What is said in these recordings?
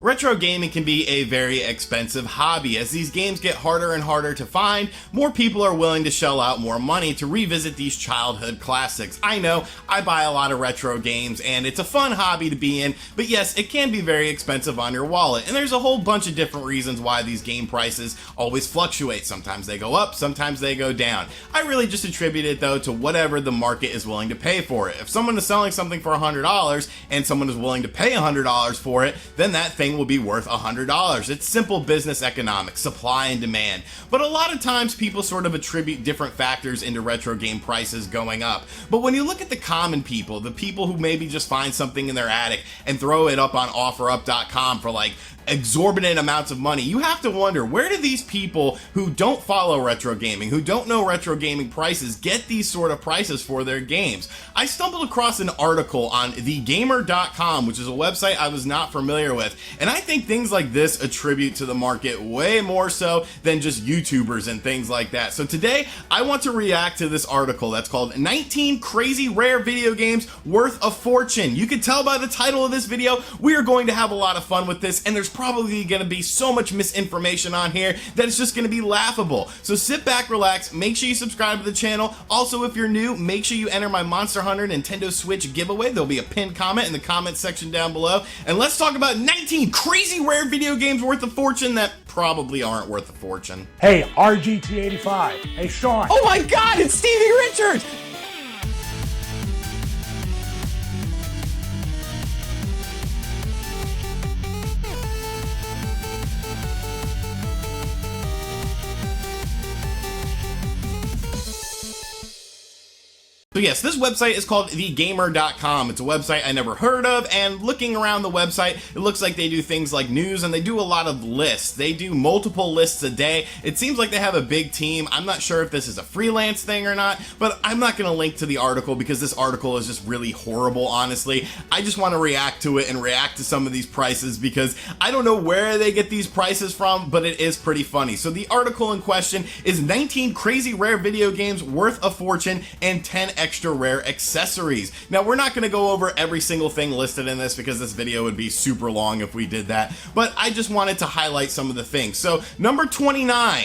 Retro gaming can be a very expensive hobby. As these games get harder and harder to find, more people are willing to shell out more money to revisit these childhood classics. I know, I buy a lot of retro games and it's a fun hobby to be in, but yes, it can be very expensive on your wallet. And there's a whole bunch of different reasons why these game prices always fluctuate. Sometimes they go up, sometimes they go down. I really just attribute it though to whatever the market is willing to pay for it. If someone is selling something for $100 and someone is willing to pay $100 for it, then that thing will be worth $100. It's simple business economics, supply and demand. But a lot of times people sort of attribute different factors into retro game prices going up. But when you look at the common people, the people who maybe just find something in their attic and throw it up on OfferUp.com for like exorbitant amounts of money, you have to wonder, where do these people who don't follow retro gaming, who don't know retro gaming prices, get these sort of prices for their games? I stumbled across an article on thegamer.com, which is a website I was not familiar with, and I think things like this attribute to the market way more so than just YouTubers and things like that. So today, I want to react to this article that's called 19 Crazy Rare Video Games Worth a Fortune. You can tell by the title of this video, we are going to have a lot of fun with this, and there's probably going to be so much misinformation on here that it's just going to be laughable. So sit back, relax, make sure you subscribe to the channel. Also, if you're new, make sure you enter my Monster Hunter Nintendo Switch giveaway. There'll be a pinned comment in the comment section down below. And let's talk about 19 crazy rare video games worth a fortune that probably aren't worth a fortune. Hey, RGT 85. Hey, Sean. Oh my God, it's Stevie Richards! So yes, this website is called thegamer.com. It's a website I never heard of, and looking around the website, it looks like they do things like news, and they do a lot of lists. They do multiple lists a day. It seems like they have a big team. I'm not sure if this is a freelance thing or not, but I'm not going to link to the article because this article is just really horrible, honestly. I just want to react to it and react to some of these prices because I don't know where they get these prices from, but it is pretty funny. So the article in question is 19 crazy rare video games worth a fortune and 10 extra rare accessories. Now, we're not going to go over every single thing listed in this because this video would be super long if we did that, but I just wanted to highlight some of the things. So, number 29.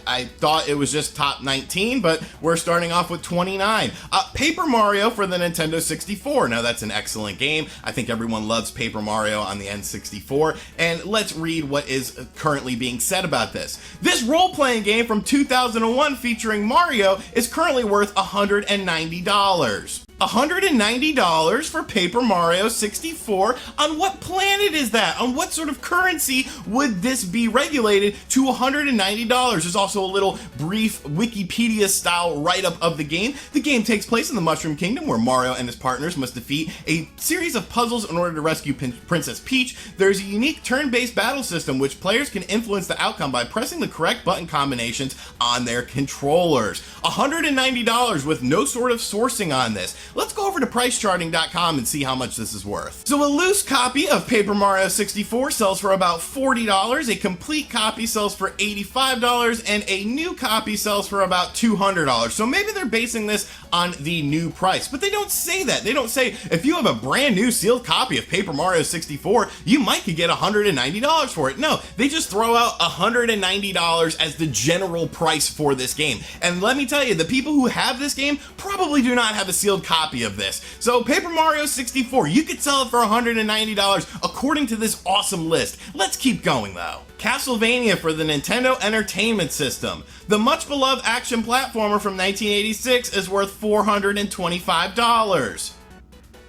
I thought it was just top 19, but we're starting off with 29. Paper Mario for the Nintendo 64. Now, that's an excellent game. I think everyone loves Paper Mario on the N64. And let's read what is currently being said about this. This role-playing game from 2001 featuring Mario is currently worth $190. $190 for Paper Mario 64? On what planet is that? On what sort of currency would this be regulated to $190? There's also a little brief Wikipedia-style write-up of the game. The game takes place in the Mushroom Kingdom, where Mario and his partners must defeat a series of puzzles in order to rescue Princess Peach. There's a unique turn-based battle system, which players can influence the outcome by pressing the correct button combinations on their controllers. $190 with no sort of sourcing on this. Let's go over to pricecharting.com and see how much this is worth. So a loose copy of Paper Mario 64 sells for about $40, a complete copy sells for $85, and a new copy sells for about $200. So maybe they're basing this on the new price, but they don't say that. They don't say, if you have a brand new sealed copy of Paper Mario 64, you might could get $190 for it. No, they just throw out $190 as the general price for this game. And let me tell you, the people who have this game probably do not have a sealed copy of this. So Paper Mario 64, you could sell it for $190 according to this awesome list. Let's keep going though. Castlevania for the Nintendo Entertainment System. The much beloved action platformer from 1986 is worth $425.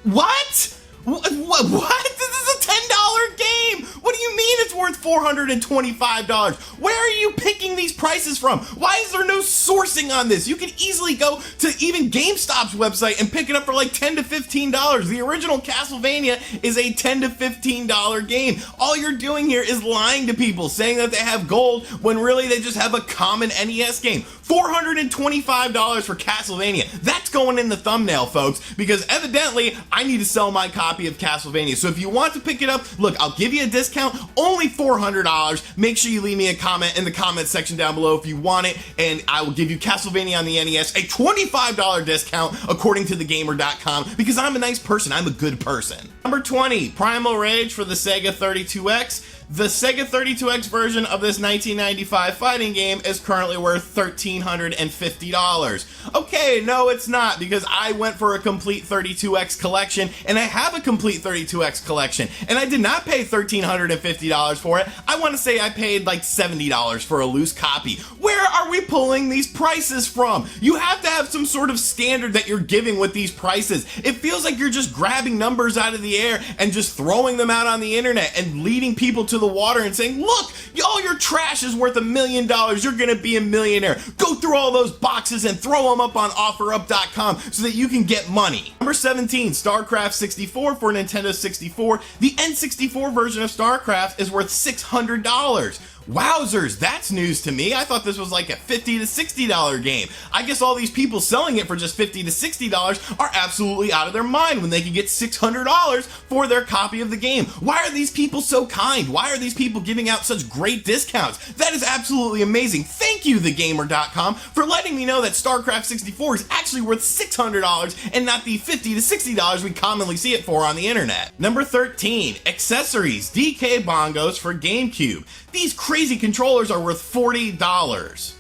What? What? This is a $10 game! What do you mean it's worth $425? Where are you picking these prices from? Why is there no sourcing on this? You could easily go to even GameStop's website and pick it up for like $10 to $15. The original Castlevania is a $10 to $15 game. All you're doing here is lying to people, saying that they have gold when really they just have a common NES game. $425 for Castlevania. That's going in the thumbnail, folks, because evidently I need to sell my copy of Castlevania. So if you want to pick it up, look, I'll give you a discount, only $400. Make sure you leave me a comment comment in the comment section down below if you want it, and I will give you Castlevania on the NES a $25 discount according to thegamer.com, because I'm a nice person. I'm a good person. Number 20, Primal Rage for the Sega 32X. The Sega 32X version of this 1995 fighting game is currently worth $1,350. Okay, no it's not, because I went for a complete 32X collection, and I have a complete 32X collection, and I did not pay $1,350 for it. I want to say I paid like $70 for a loose copy. Where are we pulling these prices from? You have to have some sort of standard that you're giving with these prices. It feels like you're just grabbing numbers out of the air and just throwing them out on the internet and leading people to the water and saying, look, all your trash is worth $1 million. You're gonna be a millionaire. Go through all those boxes and throw them up on OfferUp.com so that you can get money. Number 17, StarCraft 64 for Nintendo 64. The N64 version of StarCraft is worth $600. Wowzers, that's news to me. I thought this was like a $50 to $60 game. I guess all these people selling it for just $50 to $60 are absolutely out of their mind when they can get $600 for their copy of the game. Why are these people so kind? Why are these people giving out such great discounts? That is absolutely amazing. Thank you, thegamer.com, for letting me know that StarCraft 64 is actually worth $600 and not the $50 to $60 we commonly see it for on the internet. Number 13, accessories, DK Bongos for GameCube. These crazy controllers are worth $40.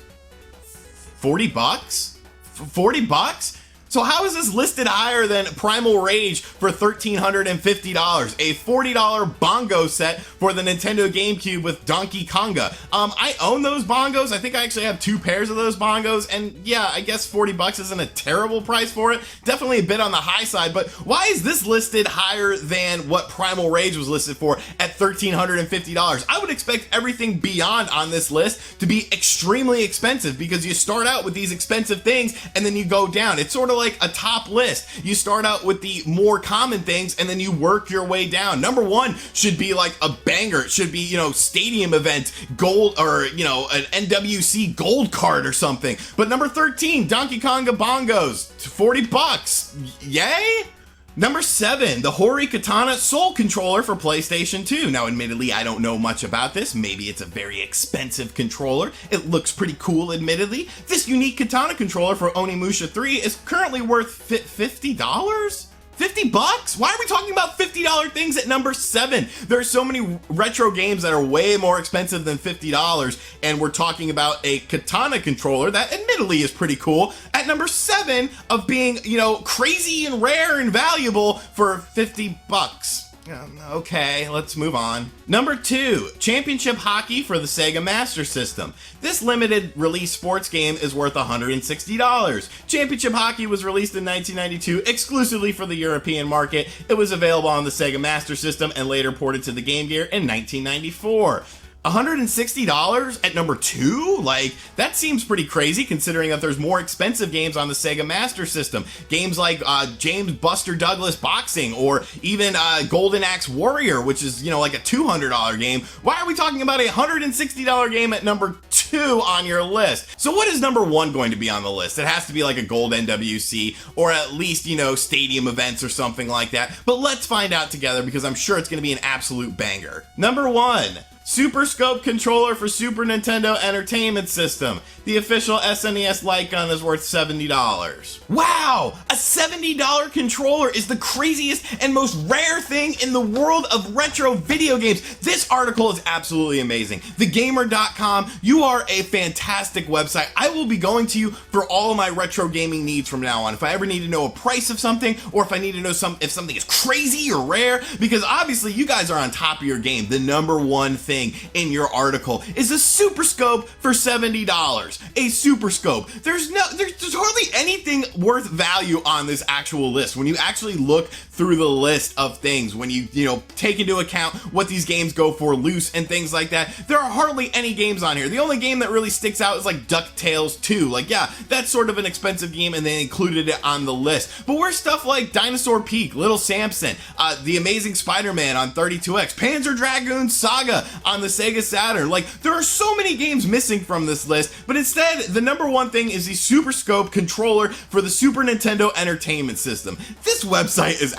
40 bucks? 40 bucks? So how is this listed higher than Primal Rage for $1,350? A $40 bongo set for the Nintendo GameCube with Donkey Konga. I own those bongos. I think I actually have 2 pairs of those bongos, and yeah, I guess 40 bucks isn't a terrible price for it. Definitely a bit on the high side, but why is this listed higher than what Primal Rage was listed for at $1,350? I would expect everything beyond on this list to be extremely expensive, because you start out with these expensive things and then you go down. It's sort of like a top list. You start out with the more common things and then you work your way down. Number 1 should be like a banger. It should be, stadium event gold, or, an NWC gold card or something. But number 13, Donkey Konga Bongos, 40 bucks. Yay? Number 7, the Hori Katana Soul Controller for PlayStation 2. Now, admittedly, I don't know much about this. Maybe it's a very expensive controller. It looks pretty cool, admittedly. This unique katana controller for Onimusha 3 is currently worth $50? 50 bucks? Why are we talking about $50 things at number 7? There are so many retro games that are way more expensive than $50, and we're talking about a katana controller that admittedly is pretty cool at number 7 of being, crazy and rare and valuable for 50 bucks. Okay, let's move on. Number 2, Championship Hockey for the Sega Master System. This limited release sports game is worth $160. Championship Hockey was released in 1992 exclusively for the European market. It was available on the Sega Master System and later ported to the Game Gear in 1994. $160 at number 2? Like, that seems pretty crazy considering that there's more expensive games on the Sega Master System. Games like James Buster Douglas Boxing, or even Golden Axe Warrior, which is, like a $200 game. Why are we talking about a $160 game at number 2 on your list? So what is number 1 going to be on the list? It has to be like a gold NWC, or at least, stadium events or something like that. But let's find out together, because I'm sure it's going to be an absolute banger. Number 1, Super Scope Controller for Super Nintendo Entertainment System. The official SNES light gun is worth $70. Wow! A $70 controller is the craziest and most rare thing in the world of retro video games. This article is absolutely amazing. TheGamer.com, you are a fantastic website. I will be going to you for all of my retro gaming needs from now on. If I ever need to know a price of something, or if I need to know if something is crazy or rare, because obviously you guys are on top of your game. The number 1 thing in your article is a Super Scope for $70. A Super Scope. There's hardly anything worth value on this actual list. When you actually look through the list of things, when you take into account what these games go for loose and things like that, there are hardly any games on here. The only game that really sticks out is like DuckTales 2. Like, yeah, that's sort of an expensive game and they included it on the list. But where's stuff like Dinosaur Peak, Little Samson, The Amazing Spider-Man on 32X, Panzer Dragoon Saga on the Sega Saturn. Like, there are so many games missing from this list, but instead, the number one thing is the Super Scope controller for the Super Nintendo Entertainment System. This website is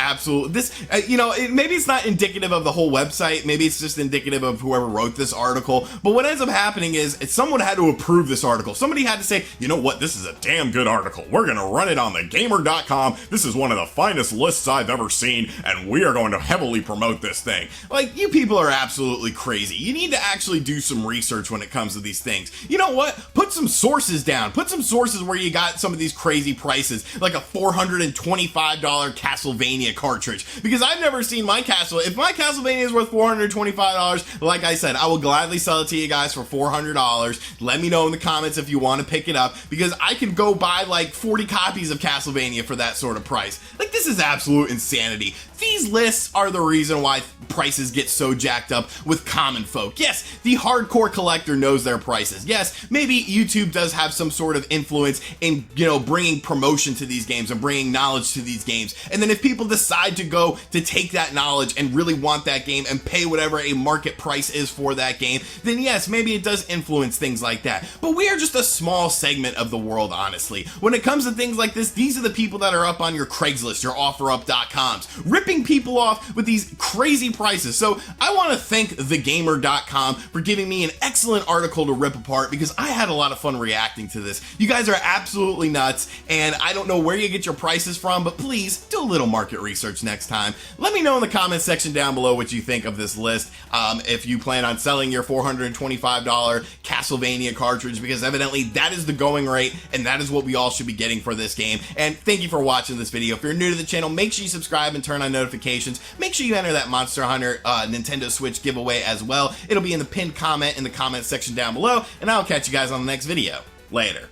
maybe it's not indicative of the whole website, maybe it's just indicative of whoever wrote this article, but what ends up happening is someone had to approve this article. Somebody had to say, you know what, this is a damn good article. We're gonna run it on the gamer.com. This is one of the finest lists I've ever seen, and we are going to heavily promote this thing. Like, you people are absolutely crazy. You need to actually do some research when it comes to these things. You know what? Put some sources down. Put some sources where you got some of these crazy prices, like a $425 Castlevania cartridge, because I've never seen my if my Castlevania is worth $425, like I said, I will gladly sell it to you guys for $400. Let me know in the comments if you want to pick it up, because I could go buy like 40 copies of Castlevania for that sort of price. Like, this is absolute insanity. These lists are the reason why prices get so jacked up with common folk. Yes, the hardcore collector knows their prices. Yes, maybe YouTube does have some sort of influence in, bringing promotion to these games and bringing knowledge to these games. And then if people decide to go to take that knowledge and really want that game and pay whatever a market price is for that game, then yes, maybe it does influence things like that. But we are just a small segment of the world, honestly. When it comes to things like this, these are the people that are up on your Craigslist, your OfferUp.coms, ripping people off with these crazy prices. So I want to thank thegamer.com for giving me an excellent article to rip apart, because I had a lot of fun reacting to this. You guys are absolutely nuts, and I don't know where you get your prices from, but please do a little market research next time. Let me know in the comments section down below what you think of this list. If you plan on selling your $425 Castlevania cartridge, because evidently that is the going rate, and that is what we all should be getting for this game. And thank you for watching this video. If you're new to the channel, make sure you subscribe and turn on notifications. Make sure you enter that Monster Hunter Nintendo Switch giveaway as well. It'll be in the pinned comment in the comment section down below, and I'll catch you guys on the next video. Later.